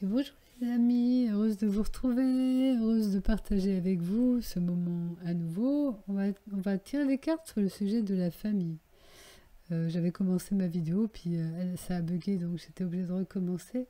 Et bonjour les amis, heureuse de vous retrouver, heureuse de partager avec vous ce moment à nouveau. On va tirer les cartes sur le sujet de la famille. J'avais commencé ma vidéo, puis ça a bugué, donc j'étais obligée de recommencer.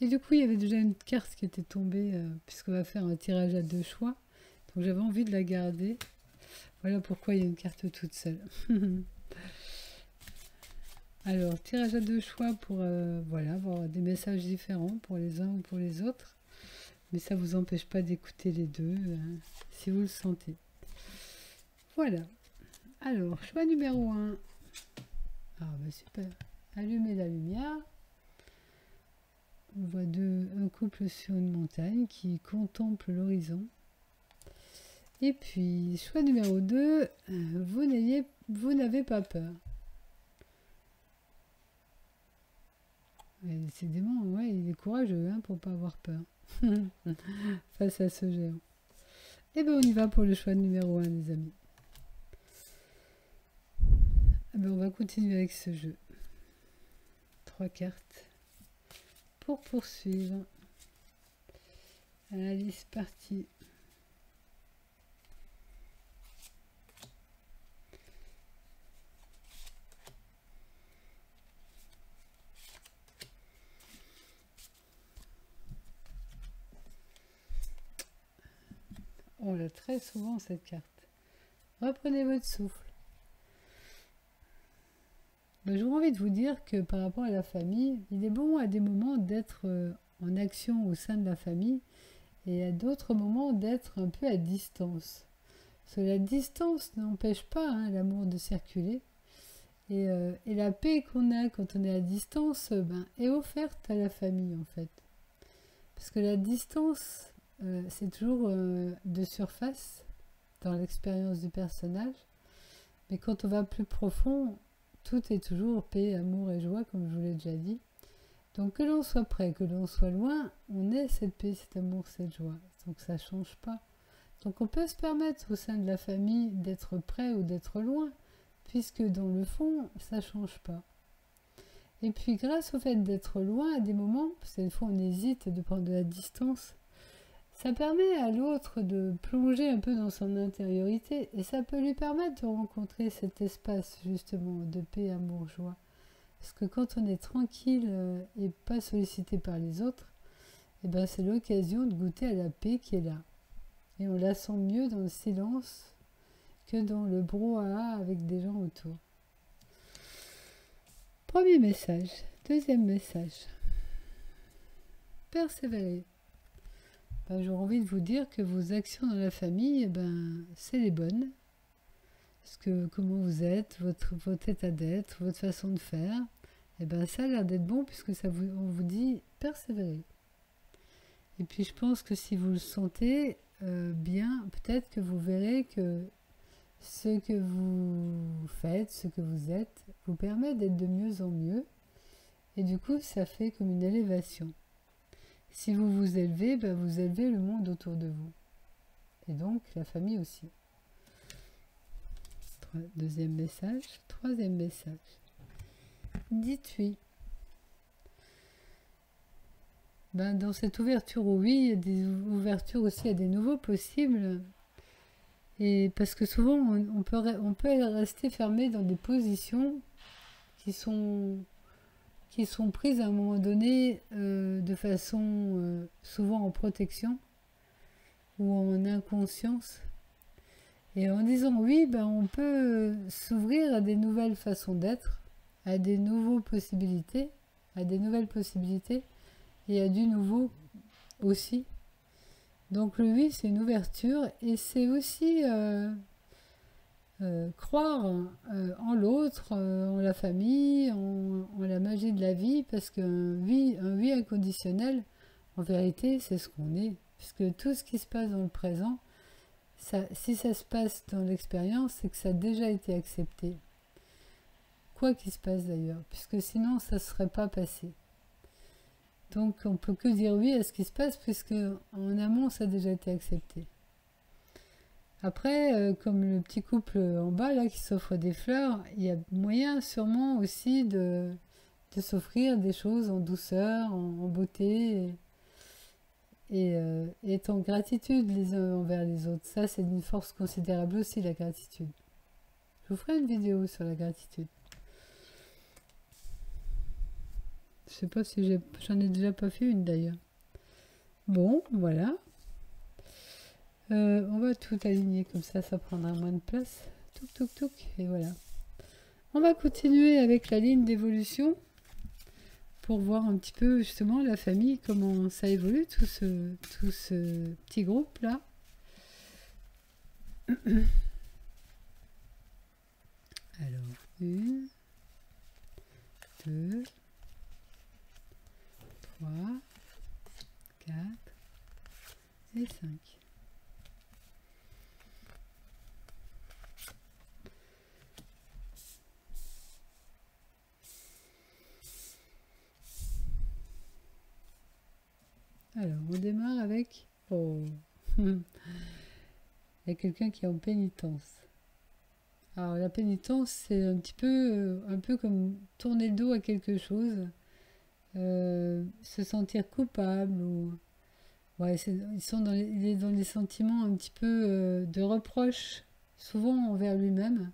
Et du coup, il y avait déjà une carte qui était tombée, puisqu'on va faire un tirage à 2 choix. Donc j'avais envie de la garder. Voilà pourquoi il y a une carte toute seule. Alors, tirage à 2 choix pour voilà, avoir des messages différents pour les uns ou pour les autres. Mais ça ne vous empêche pas d'écouter les deux, si vous le sentez. Voilà. Alors, choix numéro 1. Ah, bah super. Allumer la lumière. On voit un couple sur une montagne qui contemple l'horizon. Et puis, choix numéro 2. Vous n'avez pas peur. Et décidément, ouais, il est courageux pour ne pas avoir peur face à ce géant. Et bien on y va pour le choix numéro 1 les amis. Et ben, on va continuer avec ce jeu. 3 cartes pour poursuivre. Allez, c'est parti. On l'a très souvent cette carte. Reprenez votre souffle. Ben, j'aurais envie de vous dire que par rapport à la famille, il est bon à des moments d'être en action au sein de la famille et à d'autres moments d'être un peu à distance. Parce que la distance n'empêche pas l'amour de circuler. Et la paix qu'on a quand on est à distance est offerte à la famille en fait. Parce que la distance, c'est toujours de surface dans l'expérience du personnage. Mais quand on va plus profond, tout est toujours paix, amour et joie, comme je vous l'ai déjà dit. Donc que l'on soit près, que l'on soit loin, on est cette paix, cet amour, cette joie. Donc ça ne change pas. Donc on peut se permettre au sein de la famille d'être près ou d'être loin, puisque dans le fond, ça ne change pas. Et puis grâce au fait d'être loin à des moments, parce que des fois on hésite de prendre de la distance, ça permet à l'autre de plonger un peu dans son intériorité et ça peut lui permettre de rencontrer cet espace justement de paix, amour, joie. Parce que quand on est tranquille et pas sollicité par les autres, et ben c'est l'occasion de goûter à la paix qui est là. Et on la sent mieux dans le silence que dans le brouhaha avec des gens autour. Premier message. Deuxième message. Persévérer. J'aurais envie de vous dire que vos actions dans la famille, c'est les bonnes. Parce que comment vous êtes, votre état d'être, votre façon de faire, ça a l'air d'être bon puisque on vous dit persévérer. Et puis je pense que si vous le sentez bien, peut-être que vous verrez que ce que vous faites, ce que vous êtes, vous permet d'être de mieux en mieux. Et du coup, ça fait comme une élévation. Si vous vous élevez, vous élevez le monde autour de vous. Et donc, la famille aussi. Deuxième message. Troisième message. Dites oui. Dans cette ouverture au oui, il y a des ouvertures aussi à des nouveaux possibles. Et parce que souvent, on peut rester fermé dans des positions qui sont prises à un moment donné de façon souvent en protection ou en inconscience. Et en disant oui, on peut s'ouvrir à des nouvelles façons d'être, à des nouvelles possibilités et à du nouveau aussi. Donc le oui, c'est une ouverture et c'est aussi croire en l'autre, en la famille, en la magie de la vie, parce qu'un oui inconditionnel, en vérité, c'est ce qu'on est. Puisque tout ce qui se passe dans le présent, si ça se passe dans l'expérience, c'est que ça a déjà été accepté. Quoi qu'il se passe d'ailleurs, puisque sinon ça ne serait pas passé. Donc on ne peut que dire oui à ce qui se passe, puisque en amont, ça a déjà été accepté. Après, comme le petit couple en bas là qui s'offre des fleurs, il y a moyen sûrement aussi de s'offrir des choses en douceur, en beauté. et être en gratitude les uns envers les autres. Ça, c'est d'une force considérable aussi, la gratitude. Je vous ferai une vidéo sur la gratitude. Je sais pas si j'en ai déjà pas fait une d'ailleurs. Bon, voilà. On va tout aligner comme ça prendra moins de place. Touc, touc, touc, et voilà. On va continuer avec la ligne d'évolution pour voir un petit peu justement la famille, comment ça évolue, tout ce petit groupe là. Alors, 1, 2, 3, 4 et 5. Alors, on démarre avec... Oh. Il y a quelqu'un qui est en pénitence. Alors, la pénitence, c'est un peu comme tourner le dos à quelque chose. Se sentir coupable. Ou... Ouais, il est dans les sentiments un petit peu de reproche, souvent envers lui-même.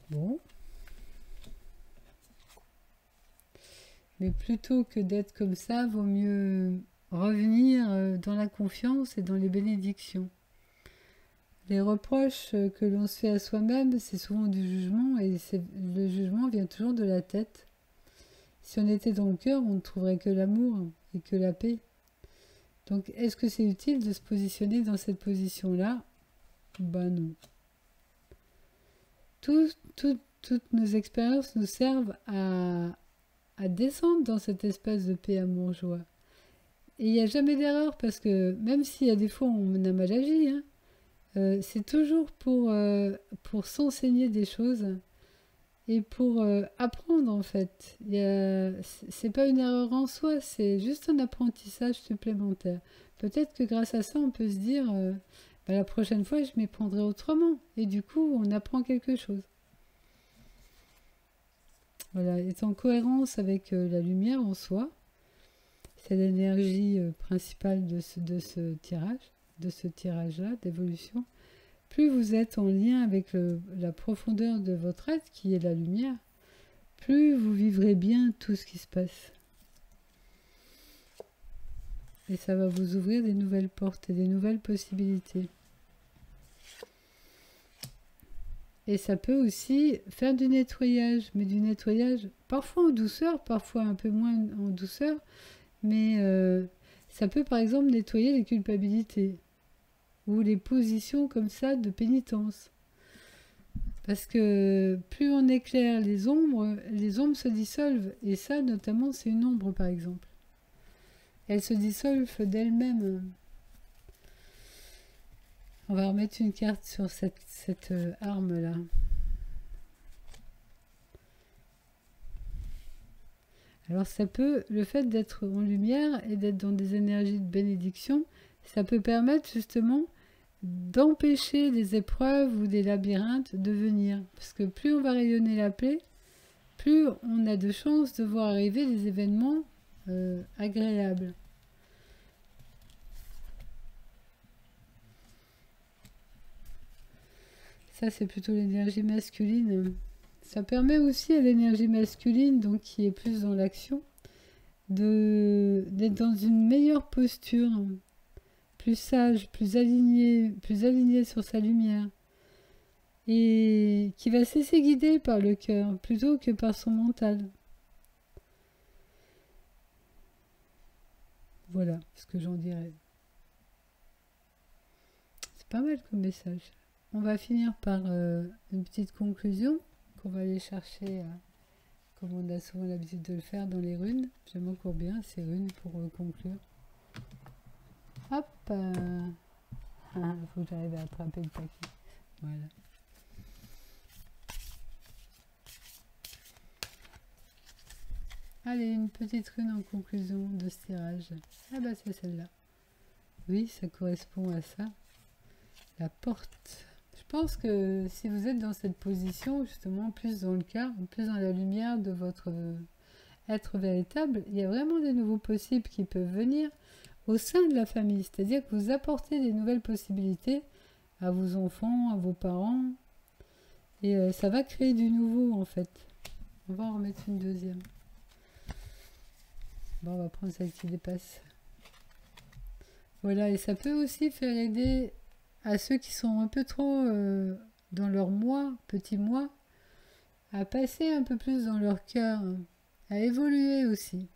Bon. Mais plutôt que d'être comme ça, vaut mieux revenir dans la confiance et dans les bénédictions. Les reproches que l'on se fait à soi-même, c'est souvent du jugement, et le jugement vient toujours de la tête. Si on était dans le cœur, on ne trouverait que l'amour et que la paix. Donc, est-ce que c'est utile de se positionner dans cette position-là? Ben non. Toutes nos expériences nous servent à descendre dans cet espace de paix, amour, joie. Et il n'y a jamais d'erreur, parce que même s'il y a des fois où on a mal agi, hein, c'est toujours pour s'enseigner des choses et pour apprendre en fait. C'est pas une erreur en soi, c'est juste un apprentissage supplémentaire. Peut-être que grâce à ça, on peut se dire bah, la prochaine fois, je m'y prendrai autrement. Et du coup, on apprend quelque chose. Voilà, être en cohérence avec la lumière en soi, c'est l'énergie principale de ce tirage-là, d'évolution. Plus vous êtes en lien avec la profondeur de votre être, qui est la lumière, plus vous vivrez bien tout ce qui se passe. Et ça va vous ouvrir des nouvelles portes et des nouvelles possibilités. Et ça peut aussi faire du nettoyage, mais du nettoyage parfois en douceur, parfois un peu moins en douceur, mais ça peut par exemple nettoyer les culpabilités ou les positions comme ça de pénitence. Parce que plus on éclaire les ombres se dissolvent, et ça notamment c'est une ombre par exemple. Elles se dissolvent d'elles-mêmes. On va remettre une carte sur cette arme-là. Alors ça peut, le fait d'être en lumière et d'être dans des énergies de bénédiction, ça peut permettre justement d'empêcher des épreuves ou des labyrinthes de venir. Parce que plus on va rayonner la paix, plus on a de chances de voir arriver des événements agréables. Ça, c'est plutôt l'énergie masculine. Ça permet aussi à l'énergie masculine, donc qui est plus dans l'action, d'être dans une meilleure posture, plus sage, plus aligné sur sa lumière, et qui va se laisser guider par le cœur plutôt que par son mental. Voilà ce que j'en dirais. C'est pas mal comme message. On va finir par une petite conclusion qu'on va aller chercher, comme on a souvent l'habitude de le faire dans les runes. J'aime encore bien ces runes pour conclure. Hop, il faut que j'arrive à attraper le paquet. Voilà. Allez, une petite rune en conclusion de ce tirage. Ah bah c'est celle-là. Oui, ça correspond à ça. La porte. Je pense que si vous êtes dans cette position, justement, plus dans le cœur, plus dans la lumière de votre être véritable, il y a vraiment des nouveaux possibles qui peuvent venir au sein de la famille. C'est-à-dire que vous apportez des nouvelles possibilités à vos enfants, à vos parents. Et ça va créer du nouveau en fait. On va en remettre une deuxième. Bon, on va prendre celle qui dépasse. Voilà, et ça peut aussi faire aider à ceux qui sont un peu trop dans leur moi, petit moi, à passer un peu plus dans leur cœur, à évoluer aussi,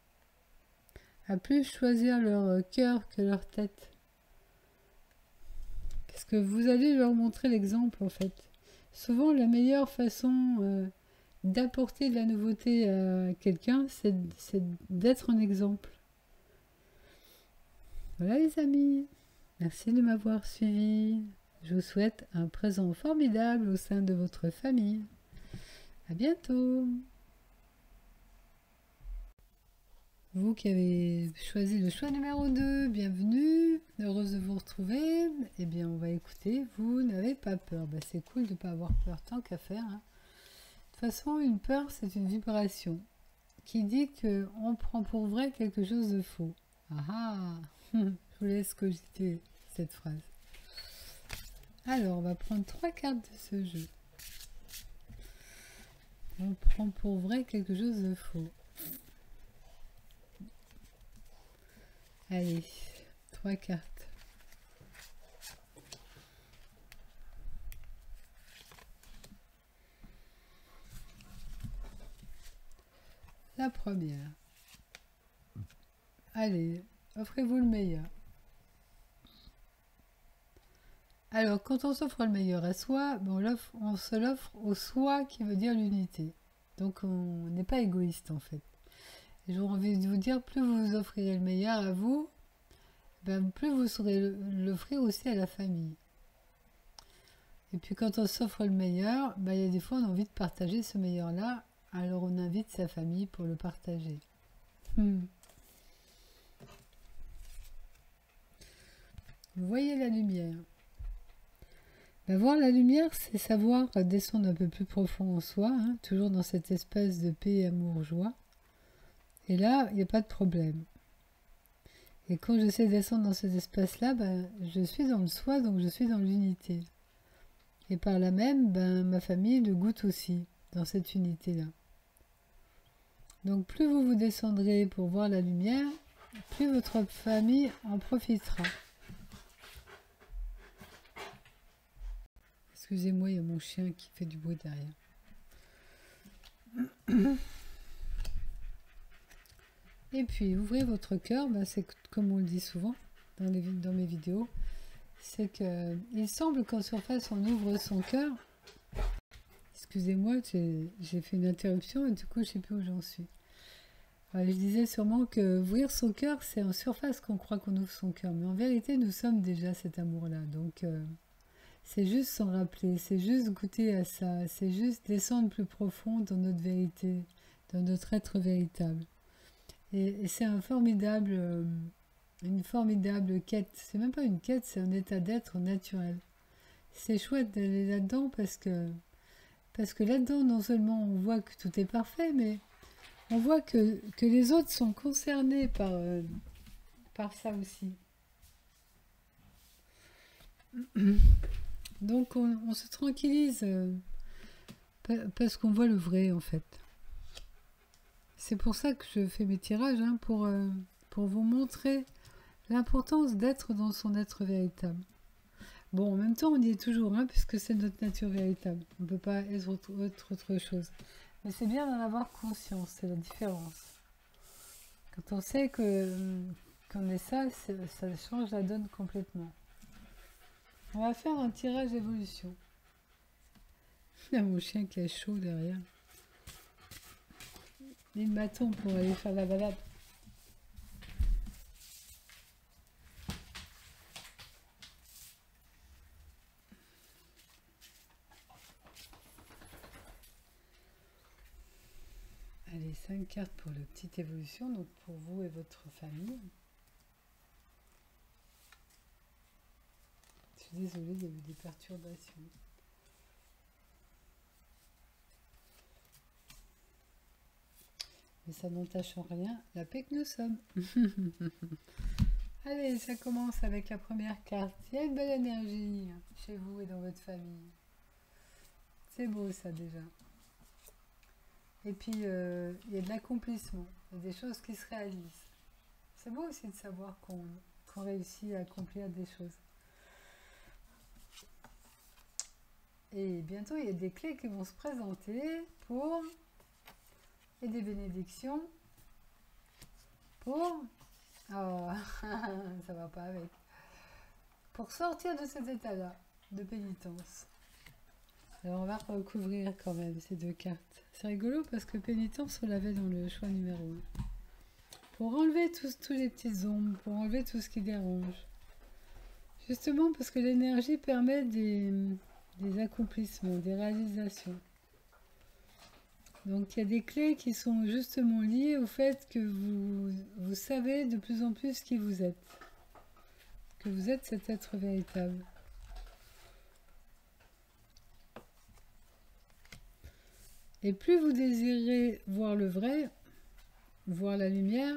à plus choisir leur cœur que leur tête. Parce que vous allez leur montrer l'exemple en fait. Souvent, la meilleure façon d'apporter de la nouveauté à quelqu'un, c'est d'être un exemple. Voilà les amis, merci de m'avoir suivi. Je vous souhaite un présent formidable au sein de votre famille. À bientôt. Vous qui avez choisi le choix numéro 2, bienvenue, heureuse de vous retrouver. Eh bien, on va écouter, vous n'avez pas peur. Ben, c'est cool de ne pas avoir peur, tant qu'à faire. Hein. De toute façon, une peur, c'est une vibration qui dit qu'on prend pour vrai quelque chose de faux. Ah ah. Je vous laisse cogiter cette phrase. Alors, on va prendre 3 cartes de ce jeu. On prend pour vrai quelque chose de faux. Allez, 3 cartes. La première. Allez, offrez-vous le meilleur. Alors, quand on s'offre le meilleur à soi, on se l'offre au soi qui veut dire l'unité. Donc, on n'est pas égoïste en fait. Et j'aurais envie de vous dire, plus vous vous offrirez le meilleur à vous, plus vous saurez l'offrir aussi à la famille. Et puis, quand on s'offre le meilleur, il y a des fois, on a envie de partager ce meilleur-là, alors on invite sa famille pour le partager. Vous voyez la lumière. Voir la lumière, c'est savoir descendre un peu plus profond en soi, hein, toujours dans cet espace de paix, amour, joie. Et là, il n'y a pas de problème. Et quand je sais descendre dans cet espace-là, je suis dans le soi, donc je suis dans l'unité. Et par là même, ma famille le goûte aussi, dans cette unité-là. Donc plus vous vous descendrez pour voir la lumière, plus votre famille en profitera. Excusez-moi, il y a mon chien qui fait du bruit derrière. Et puis, ouvrez votre cœur, c'est comme on le dit souvent dans mes vidéos, c'est qu'il semble qu'en surface, on ouvre son cœur. Excusez-moi, j'ai fait une interruption et du coup, je ne sais plus où j'en suis. Je disais sûrement que ouvrir son cœur, c'est en surface qu'on croit qu'on ouvre son cœur. Mais en vérité, nous sommes déjà cet amour-là. Donc, c'est juste s'en rappeler, c'est juste goûter à ça, c'est juste descendre plus profond dans notre vérité, dans notre être véritable. Et c'est une formidable quête. C'est même pas une quête, c'est un état d'être naturel. C'est chouette d'aller là-dedans parce que là-dedans, non seulement on voit que tout est parfait, mais on voit que les autres sont concernés par ça aussi. Donc on se tranquillise parce qu'on voit le vrai en fait. C'est pour ça que je fais mes tirages, hein, pour vous montrer l'importance d'être dans son être véritable. Bon, en même temps, on y est toujours, hein, puisque c'est notre nature véritable. On ne peut pas être autre chose. Mais c'est bien d'en avoir conscience, c'est la différence. Quand on sait qu'on est ça, ça change la donne complètement. On va faire un tirage évolution. Il y a mon chien qui a chaud derrière. Il m'attend pour aller faire la balade. Allez, 5 cartes pour la petite évolution, donc pour vous et votre famille. Je suis désolée, il y a eu des perturbations. Mais ça n'entache en rien la paix que nous sommes. Allez, ça commence avec la première carte. Il y a une belle énergie chez vous et dans votre famille. C'est beau ça déjà. Et puis, il y a de l'accomplissement. Il y a des choses qui se réalisent. C'est beau aussi de savoir qu'on réussit à accomplir des choses. Et bientôt, il y a des clés qui vont se présenter pour... et des bénédictions pour... Oh, ça va pas avec. Pour sortir de cet état-là de pénitence. Alors on va recouvrir quand même ces deux cartes. C'est rigolo parce que pénitence, on l'avait dans le choix numéro 1. Pour enlever tous les petites ombres, pour enlever tout ce qui dérange. Justement parce que l'énergie permet des accomplissements, des réalisations. Donc il y a des clés qui sont justement liées au fait que vous savez de plus en plus qui vous êtes. Que vous êtes cet être véritable. Et plus vous désirez voir le vrai, voir la lumière,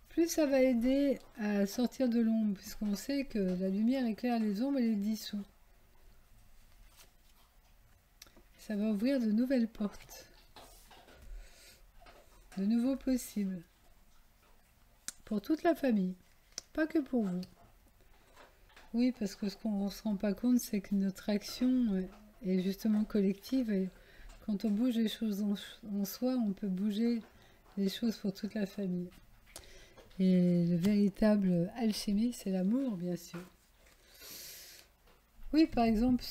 plus ça va aider à sortir de l'ombre, puisqu'on sait que la lumière éclaire les ombres et les dissout. Ça va ouvrir de nouvelles portes, de nouveaux possibles, pour toute la famille, pas que pour vous. Oui, parce que ce qu'on ne se rend pas compte, c'est que notre action est justement collective, et quand on bouge les choses en soi, on peut bouger les choses pour toute la famille. Et le véritable alchimie, c'est l'amour, bien sûr. Oui, par exemple,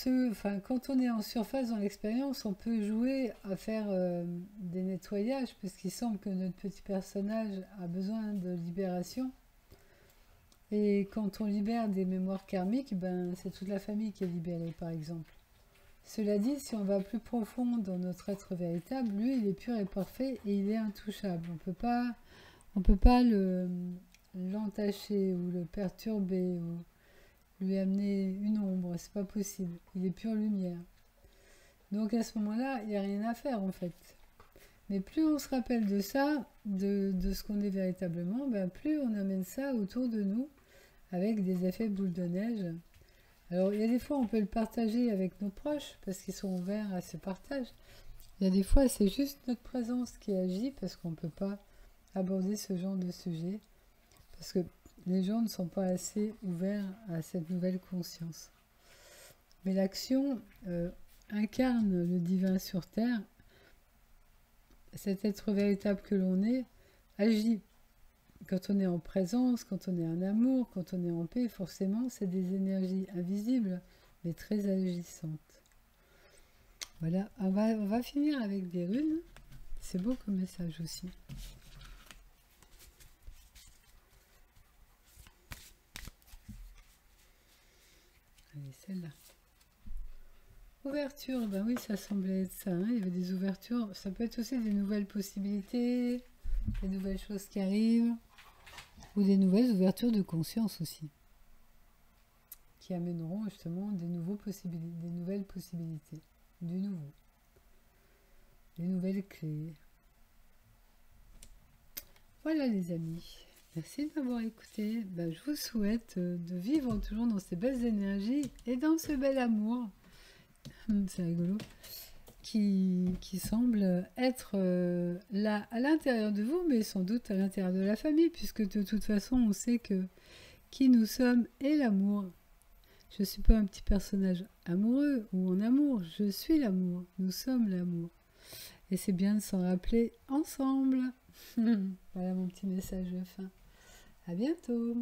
quand on est en surface dans l'expérience, on peut jouer à faire des nettoyages, puisqu'il semble que notre petit personnage a besoin de libération. Et quand on libère des mémoires karmiques, c'est toute la famille qui est libérée, par exemple. Cela dit, si on va plus profond dans notre être véritable, lui, il est pur et parfait et il est intouchable. On peut pas l'entacher ou le perturber ou lui amener une ombre, c'est pas possible. Il est pure lumière. Donc à ce moment-là, il n'y a rien à faire en fait. Mais plus on se rappelle de ça, de ce qu'on est véritablement, plus on amène ça autour de nous avec des effets boule de neige. Alors il y a des fois on peut le partager avec nos proches parce qu'ils sont ouverts à ce partage. Il y a des fois c'est juste notre présence qui agit parce qu'on ne peut pas aborder ce genre de sujet. Parce que les gens ne sont pas assez ouverts à cette nouvelle conscience. Mais l'action incarne le divin sur Terre. Cet être véritable que l'on est agit. Quand on est en présence, quand on est en amour, quand on est en paix, forcément, c'est des énergies invisibles, mais très agissantes. Voilà, on va finir avec des runes. C'est beau comme message aussi. Allez, celle-là. Ouverture, ben oui, ça semblait être ça. Hein. Il y avait des ouvertures. Ça peut être aussi des nouvelles possibilités, des nouvelles choses qui arrivent, ou des nouvelles ouvertures de conscience aussi, qui amèneront justement des nouvelles possibilités, du nouveau, des nouvelles clés. Voilà les amis. Merci de m'avoir écouté. Je vous souhaite de vivre toujours dans ces belles énergies et dans ce bel amour. C'est rigolo. Qui semble être là à l'intérieur de vous, mais sans doute à l'intérieur de la famille, puisque de toute façon, on sait que qui nous sommes est l'amour. Je ne suis pas un petit personnage amoureux ou en amour, je suis l'amour. Nous sommes l'amour. Et c'est bien de s'en rappeler ensemble. Voilà mon petit message de fin. À bientôt.